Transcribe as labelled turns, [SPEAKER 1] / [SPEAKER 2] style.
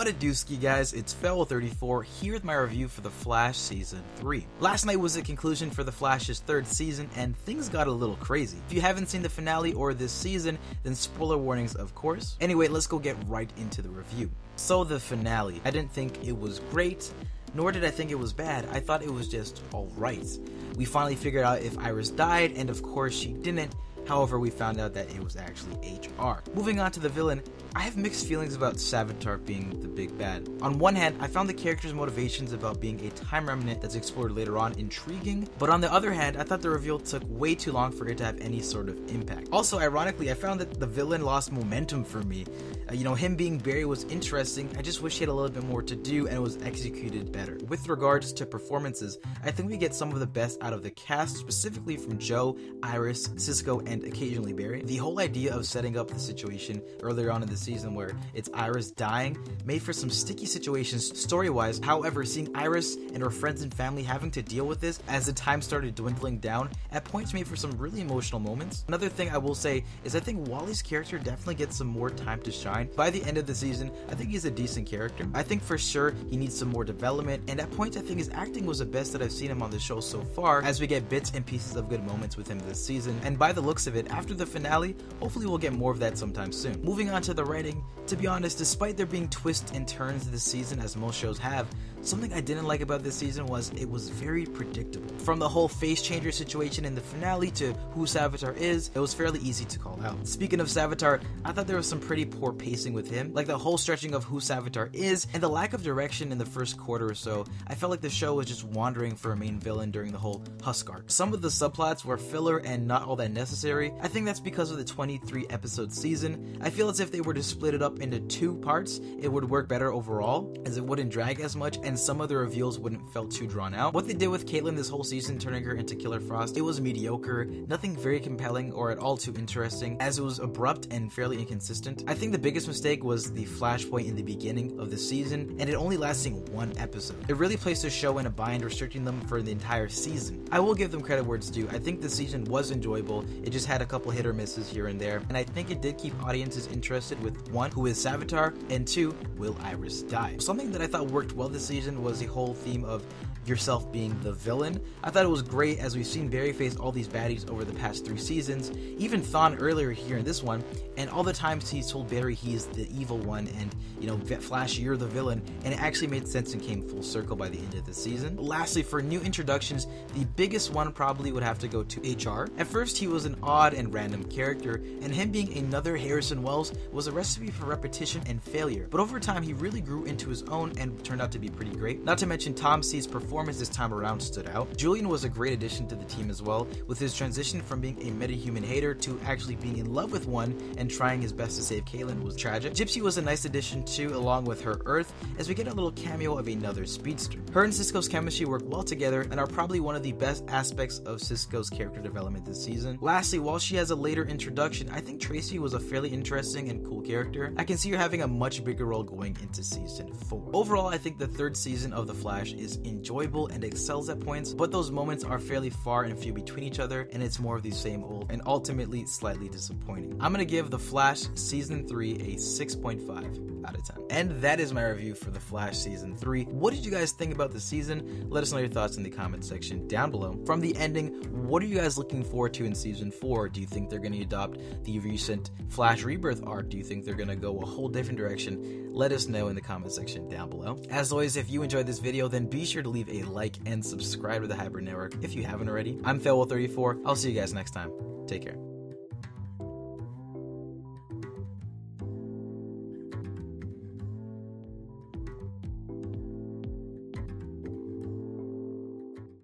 [SPEAKER 1] What a dooski, guys, it's Fellow34 here with my review for The Flash Season 3. Last night was the conclusion for The Flash's 3rd season, and things got a little crazy. If you haven't seen the finale or this season, then spoiler warnings of course. Anyway, let's go get right into the review. So the finale, I didn't think it was great, nor did I think it was bad. I thought it was just alright. We finally figured out if Iris died, and of course she didn't. However, we found out that it was actually HR. Moving on to the villain, I have mixed feelings about Savitar being the big bad. On one hand, I found the character's motivations about being a time remnant that's explored later on intriguing, but on the other hand, I thought the reveal took way too long for it to have any sort of impact. Also, ironically, I found that the villain lost momentum for me. Him being Barry was interesting, I just wish he had a little bit more to do and it was executed better. With regards to performances, I think we get some of the best out of the cast, specifically from Joe, Iris, Cisco, and occasionally Barry. The whole idea of setting up the situation earlier on in the season where it's Iris dying made for some sticky situations story-wise. However, seeing Iris and her friends and family having to deal with this as the time started dwindling down at points made for some really emotional moments. Another thing I will say is I think Wally's character definitely gets some more time to shine. By the end of the season, I think he's a decent character. I think for sure he needs some more development, and at points I think his acting was the best that I've seen him on the show so far, as we get bits and pieces of good moments with him this season. And by the looks of it, after the finale, hopefully we'll get more of that sometime soon. Moving on to the writing, to be honest, despite there being twists and turns this season as most shows have, something I didn't like about this season was it was very predictable. From the whole face changer situation in the finale to who Savitar is, it was fairly easy to call out. Speaking of Savitar, I thought there was some pretty poor pacing with him, like the whole stretching of who Savitar is and the lack of direction in the first quarter or so. I felt like the show was just wandering for a main villain during the whole Husk arc. Some of the subplots were filler and not all that necessary. I think that's because of the 23 episode season. I feel as if they were to split it up into 2 parts, it would work better overall, as it wouldn't drag as much and some of the reveals wouldn't feel too drawn out. What they did with Caitlin this whole season, turning her into Killer Frost, it was mediocre, nothing very compelling or at all too interesting, as it was abrupt and fairly inconsistent. I think the biggest mistake was the flashpoint in the beginning of the season, and it only lasting 1 episode. It really placed the show in a bind, restricting them for the entire season. I will give them credit where it's due. I think the season was enjoyable, it just had a couple hit or misses here and there, and I think it did keep audiences interested with 1, who is Savitar, and 2, will Iris die? Something that I thought worked well this season was the whole theme of yourself being the villain. I thought it was great, as we've seen Barry face all these baddies over the past 3 seasons, even Thawne earlier here in this one, and all the times he's told Barry he's the evil one and, Flash, you're the villain, and it actually made sense and came full circle by the end of the season. Lastly, for new introductions, the biggest one probably would have to go to HR. At first, he was an odd and random character, and him being another Harrison Wells was a recipe for repetition and failure, but over time he really grew into his own and turned out to be pretty great. Not to mention Tom C's performance this time around stood out. Julian was a great addition to the team as well, with his transition from being a metahuman hater to actually being in love with one and trying his best to save Caitlin was tragic. Gypsy was a nice addition too, along with her Earth, as we get a little cameo of another speedster. Her and Cisco's chemistry work well together and are probably one of the best aspects of Cisco's character development this season. Lastly, while she has a later introduction, I think Tracy was a fairly interesting and cool character. I can see her having a much bigger role going into season 4. Overall, I think the 3rd season of The Flash is enjoyable and excels at points, but those moments are fairly far and few between each other, and it's more of the same old and ultimately slightly disappointing. I'm gonna give The Flash Season 3 a 6.5 out of 10. And that is my review for The Flash Season 3. What did you guys think about the season? Let us know your thoughts in the comment section down below. From the ending, what are you guys looking forward to in Season 4? Do you think they're going to adopt the recent Flash Rebirth arc? Do you think they're going to go a whole different direction? Let us know in the comment section down below. As always, if you enjoyed this video, then be sure to leave a like and subscribe to the Hybrid Network if you haven't already. I'm Fellow34. I'll see you guys next time. Take care.